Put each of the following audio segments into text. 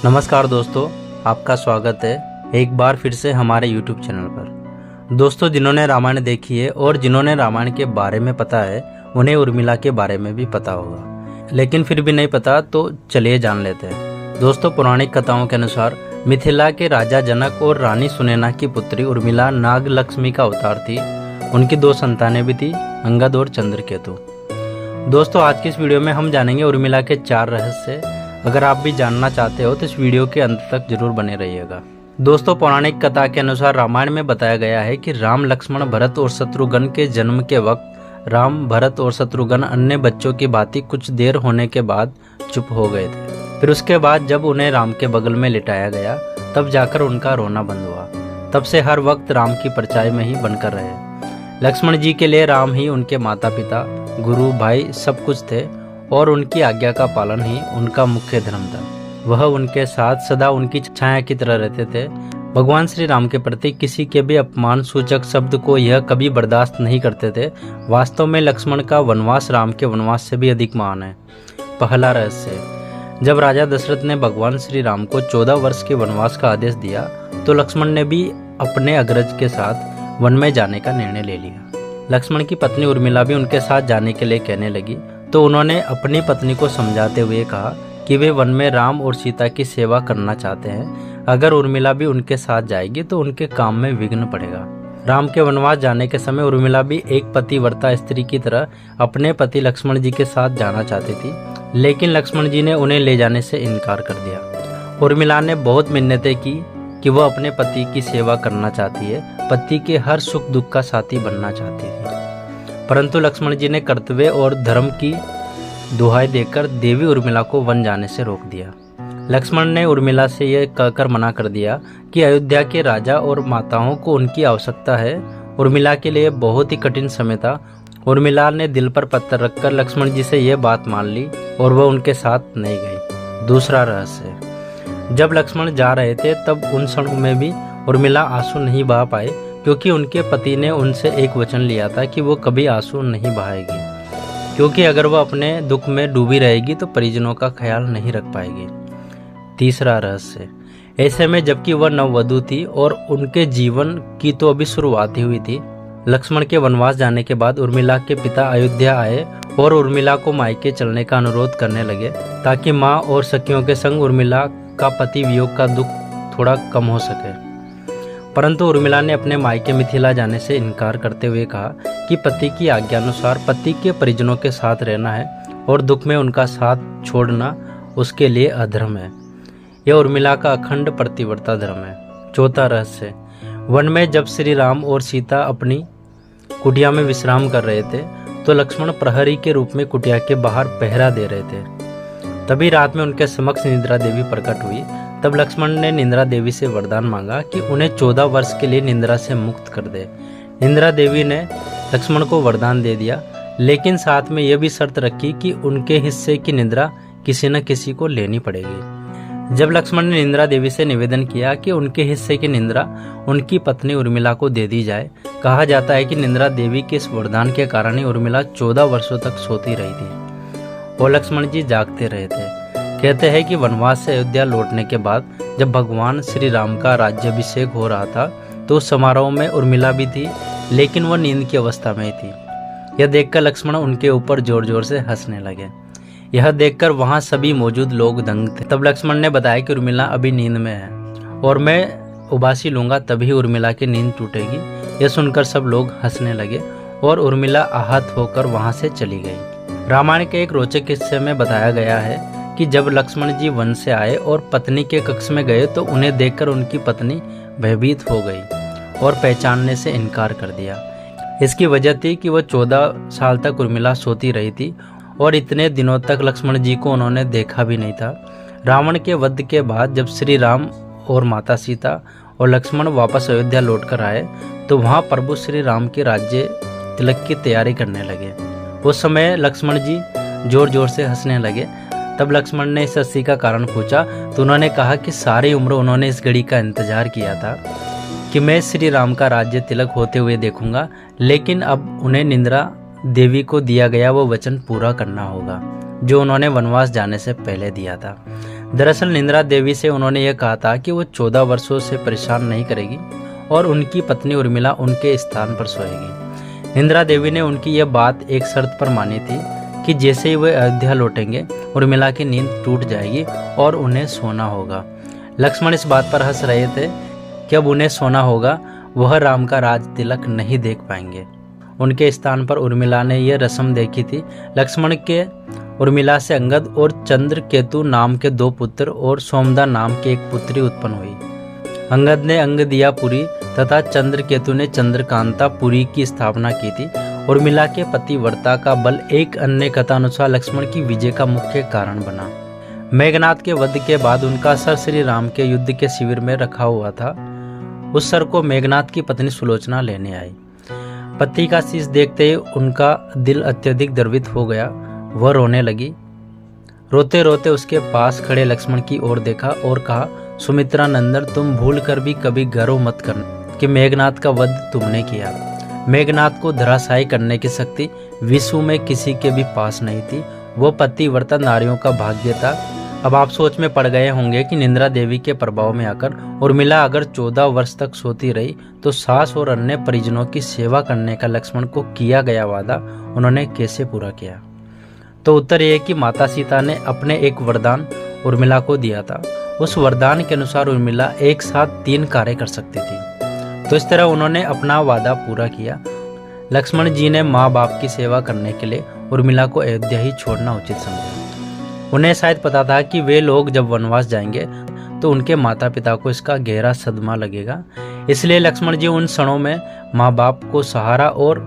नमस्कार दोस्तों, आपका स्वागत है एक बार फिर से हमारे YouTube चैनल पर। दोस्तों, जिन्होंने रामायण देखी है और जिन्होंने रामायण के बारे में पता है उन्हें उर्मिला के बारे में भी पता होगा, लेकिन फिर भी नहीं पता तो चलिए जान लेते हैं। दोस्तों, पौराणिक कथाओं के अनुसार मिथिला के राजा जनक और रानी सुनैना की पुत्री उर्मिला नाग लक्ष्मी का अवतार थी। उनकी 2 संतानें भी थी, अंगद और चंद्रकेतु। दोस्तों, आज की इस वीडियो में हम जानेंगे उर्मिला के 4 रहस्य। अगर आप भी जानना चाहते हो तो इस वीडियो के अंत तक जरूर बने रहिएगा। दोस्तों, पौराणिक कथा के अनुसार रामायण में बताया गया है कि राम, लक्ष्मण, भरत और शत्रुघ्न के जन्म के वक्त राम, भरत और शत्रुघ्न अन्य बच्चों की भांति कुछ देर होने के बाद चुप हो गए थे। फिर उसके बाद जब उन्हें राम के बगल में लिटाया गया तब जाकर उनका रोना बंद हुआ। तब से हर वक्त राम की परछाई में ही बनकर रहे। लक्ष्मण जी के लिए राम ही उनके माता पिता, गुरु, भाई सब कुछ थे और उनकी आज्ञा का पालन ही उनका मुख्य धर्म था। वह उनके साथ सदा उनकी छाया की तरह रहते थे। भगवान श्री राम के प्रति किसी के भी अपमान सूचक शब्द को यह कभी बर्दाश्त नहीं करते थे। वास्तव में लक्ष्मण का वनवास राम के वनवास से भी अधिक महान है। पहला रहस्य, जब राजा दशरथ ने भगवान श्री राम को 14 वर्ष के वनवास का आदेश दिया तो लक्ष्मण ने भी अपने अग्रज के साथ वन में जाने का निर्णय ले लिया। लक्ष्मण की पत्नी उर्मिला भी उनके साथ जाने के लिए कहने लगी तो उन्होंने अपनी पत्नी को समझाते हुए कहा कि वे वन में राम और सीता की सेवा करना चाहते हैं। अगर उर्मिला भी उनके साथ जाएगी तो उनके काम में विघ्न पड़ेगा। राम के वनवास जाने के समय उर्मिला भी एक पतिव्रता स्त्री की तरह अपने पति लक्ष्मण जी के साथ जाना चाहती थी, लेकिन लक्ष्मण जी ने उन्हें ले जाने से इनकार कर दिया। उर्मिला ने बहुत मिन्नतें की कि वह अपने पति की सेवा करना चाहती है, पति के हर सुख दुख का साथी बनना चाहती थी, परंतु लक्ष्मण जी ने कर्तव्य और धर्म की दुहाई देकर देवी उर्मिला को वन जाने से रोक दिया। लक्ष्मण ने उर्मिला से यह कहकर मना कर दिया कि अयोध्या के राजा और माताओं को उनकी आवश्यकता है। उर्मिला के लिए बहुत ही कठिन समय था। उर्मिला ने दिल पर पत्थर रखकर लक्ष्मण जी से यह बात मान ली और वह उनके साथ नहीं गई। दूसरा रहस्य, जब लक्ष्मण जा रहे थे तब उन क्षणों में भी उर्मिला आंसू नहीं बहा पाए, क्योंकि उनके पति ने उनसे एक वचन लिया था कि वो कभी आंसू नहीं बहाएगी, क्योंकि अगर वह अपने दुख में डूबी रहेगी तो परिजनों का ख्याल नहीं रख पाएगी। तीसरा रहस्य, ऐसे में जबकि वह नववधू थी और उनके जीवन की तो अभी शुरुआत ही हुई थी, लक्ष्मण के वनवास जाने के बाद उर्मिला के पिता अयोध्या आए और उर्मिला को मायके चलने का अनुरोध करने लगे ताकि माँ और सखियों के संग उर्मिला का पति वियोग का दुख थोड़ा कम हो सके। परंतु उर्मिला ने अपने मायके मिथिला जाने से इनकार करते हुए कहा कि पति की आज्ञा अनुसार पति के परिजनों के साथ रहना है और दुख में उनका साथ छोड़ना उसके लिए अधर्म है। यह उर्मिला का अखंड पतिव्रता धर्म है। चौथा रहस्य, वन में जब श्री राम और सीता अपनी कुटिया में विश्राम कर रहे थे तो लक्ष्मण प्रहरी के रूप में कुटिया के बाहर पहरा दे रहे थे। तभी रात में उनके समक्ष निद्रा देवी प्रकट हुई। तब लक्ष्मण ने निंद्रा देवी से वरदान मांगा कि उन्हें 14 वर्ष के लिए निंद्रा से मुक्त कर दे। निंद्रा देवी ने लक्ष्मण को वरदान दे दिया, लेकिन साथ में यह भी शर्त रखी कि उनके हिस्से की निंद्रा किसी न किसी को लेनी पड़ेगी। जब लक्ष्मण ने निंद्रा देवी से निवेदन किया कि उनके हिस्से की निंद्रा उनकी पत्नी उर्मिला को दे दी जाए, कहा जाता है कि निंद्रा देवी के इस वरदान के कारण ही उर्मिला 14 वर्षों तक सोती रही थी और लक्ष्मण जी जागते रहे थे। कहते हैं कि वनवास से अयोध्या लौटने के बाद जब भगवान श्री राम का राज्याभिषेक हो रहा था तो उस समारोह में उर्मिला भी थी, लेकिन वह नींद की अवस्था में ही थी। यह देखकर लक्ष्मण उनके ऊपर जोर जोर से हंसने लगे। यह देखकर वहां सभी मौजूद लोग दंग थे। तब लक्ष्मण ने बताया कि उर्मिला अभी नींद में है और मैं उबासी लूंगा तभी उर्मिला की नींद टूटेगी। यह सुनकर सब लोग हंसने लगे और उर्मिला आहत होकर वहां से चली गई। रामायण के एक रोचक हिस्से में बताया गया है कि जब लक्ष्मण जी वन से आए और पत्नी के कक्ष में गए तो उन्हें देखकर उनकी पत्नी भयभीत हो गई और पहचानने से इनकार कर दिया। इसकी वजह थी कि वह 14 साल तक उर्मिला सोती रही थी और इतने दिनों तक लक्ष्मण जी को उन्होंने देखा भी नहीं था। रावण के वध के बाद जब श्री राम और माता सीता और लक्ष्मण वापस अयोध्या लौटकर आए तो वहाँ प्रभु श्री राम के राज्य तिलक की तैयारी करने लगे। उस समय लक्ष्मण जी जोर जोर से हंसने लगे। तब लक्ष्मण ने इस हंसी का कारण पूछा तो उन्होंने कहा कि सारी उम्र उन्होंने इस घड़ी का इंतजार किया था कि मैं श्री राम का राज्य तिलक होते हुए देखूंगा, लेकिन अब उन्हें निंद्रा देवी को दिया गया वो वचन पूरा करना होगा जो उन्होंने वनवास जाने से पहले दिया था। दरअसल निंद्रा देवी से उन्होंने यह कहा था कि वो 14 वर्षों से परेशान नहीं करेगी और उनकी पत्नी उर्मिला उनके स्थान पर सोएगी। निंद्रा देवी ने उनकी यह बात एक शर्त पर मानी थी कि जैसे ही वे अयोध्या लौटेंगे उर्मिला की नींद टूट जाएगी और उन्हें सोना होगा। लक्ष्मण इस बात पर हंस रहे थे कि अब उन्हें सोना होगा, वह राम का राज तिलक नहीं देख पाएंगे। उनके स्थान पर उर्मिला ने यह रस्म देखी थी। लक्ष्मण के उर्मिला से अंगद और चंद्रकेतु नाम के 2 पुत्र और सोमदा नाम की एक पुत्री उत्पन्न हुई। अंगद ने अंगदियापुरी तथा चंद्रकेतु ने चंद्रकांतापुरी की स्थापना की थी। उर्मिला के पतिव्रता का बल एक अन्य कथानुसार लक्ष्मण की विजय का मुख्य कारण बना। मेघनाद के वध के बाद उनका सर श्री राम के युद्ध के शिविर में रखा हुआ था। उस सर को मेघनाद की पत्नी सुलोचना लेने आई। पति का शीश देखते ही उनका दिल अत्यधिक द्रवित हो गया। वह रोने लगी। रोते रोते उसके पास खड़े लक्ष्मण की ओर देखा और कहा, सुमित्रा नंदन, तुम भूल कर भी कभी गर्व मत करना कि मेघनाद का वध तुमने किया। मेघनाद को धराशायी करने की शक्ति विश्व में किसी के भी पास नहीं थी। वो पतिव्रता नारियों का भाग्य था। अब आप सोच में पड़ गए होंगे कि निंद्रा देवी के प्रभाव में आकर उर्मिला अगर 14 वर्ष तक सोती रही तो सास और अन्य परिजनों की सेवा करने का लक्ष्मण को किया गया वादा उन्होंने कैसे पूरा किया। तो उत्तर यह कि माता सीता ने अपने एक वरदान उर्मिला को दिया था। उस वरदान के अनुसार उर्मिला एक साथ 3 कार्य कर सकती थी। तो इस तरह उन्होंने अपना वादा पूरा किया। लक्ष्मण जी ने माँ बाप की सेवा करने के लिए उर्मिला को अयोध्या ही छोड़ना उचित समझा। उन्हें शायद पता था कि वे लोग जब वनवास जाएंगे तो उनके माता पिता को इसका गहरा सदमा लगेगा। इसलिए लक्ष्मण जी उन क्षणों में माँ बाप को सहारा और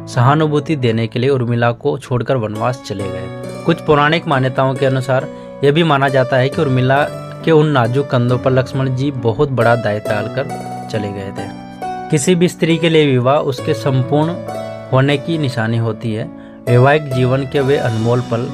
सहानुभूति देने के लिए उर्मिला को छोड़कर वनवास चले गए। कुछ पौराणिक मान्यताओं के अनुसार यह भी माना जाता है कि उर्मिला के उन नाजुक कंधों पर लक्ष्मण जी बहुत बड़ा दायित्व डालकर चले गए थे। किसी भी स्त्री के लिए विवाह उसके संपूर्ण होने की निशानी होती है। वैवाहिक जीवन के वे अनमोल पल,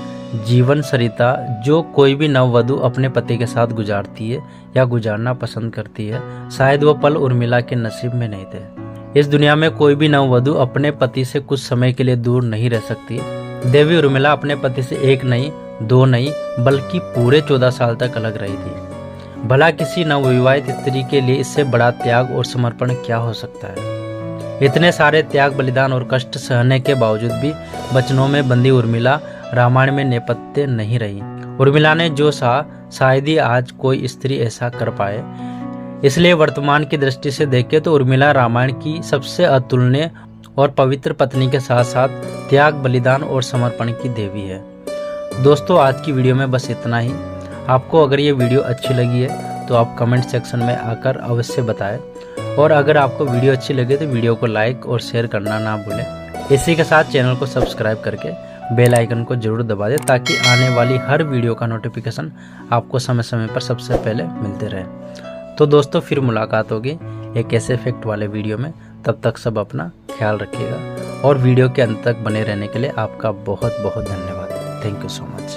जीवन सरिता जो कोई भी नववधु अपने पति के साथ गुजारती है या गुजारना पसंद करती है, शायद वो पल उर्मिला के नसीब में नहीं थे। इस दुनिया में कोई भी नववधु अपने पति से कुछ समय के लिए दूर नहीं रह सकती। देवी उर्मिला अपने पति से 1 नहीं, 2 नहीं, बल्कि पूरे 14 साल तक अलग रही थी। भला किसी नवविवाहित स्त्री के लिए इससे बड़ा त्याग और समर्पण क्या हो सकता है। इतने सारे त्याग, बलिदान और कष्ट सहने के बावजूद भी वचनों में बंधी उर्मिला रामायण में नेपथ्य नहीं रही। उर्मिला ने जो सहा, शायद ही आज कोई स्त्री ऐसा कर पाए। इसलिए वर्तमान की दृष्टि से देखें तो उर्मिला रामायण की सबसे अतुलनीय और पवित्र पत्नी के साथ साथ त्याग, बलिदान और समर्पण की देवी है। दोस्तों, आज की वीडियो में बस इतना ही। आपको अगर ये वीडियो अच्छी लगी है तो आप कमेंट सेक्शन में आकर अवश्य बताएं, और अगर आपको वीडियो अच्छी लगे तो वीडियो को लाइक और शेयर करना ना भूलें। इसी के साथ चैनल को सब्सक्राइब करके बेल आइकन को जरूर दबा दें ताकि आने वाली हर वीडियो का नोटिफिकेशन आपको समय समय पर सबसे पहले मिलते रहे। तो दोस्तों, फिर मुलाकात होगी एक ऐसे फैक्ट वाले वीडियो में। तब तक सब अपना ख्याल रखिएगा और वीडियो के अंत तक बने रहने के लिए आपका बहुत बहुत धन्यवाद। Thank you so much.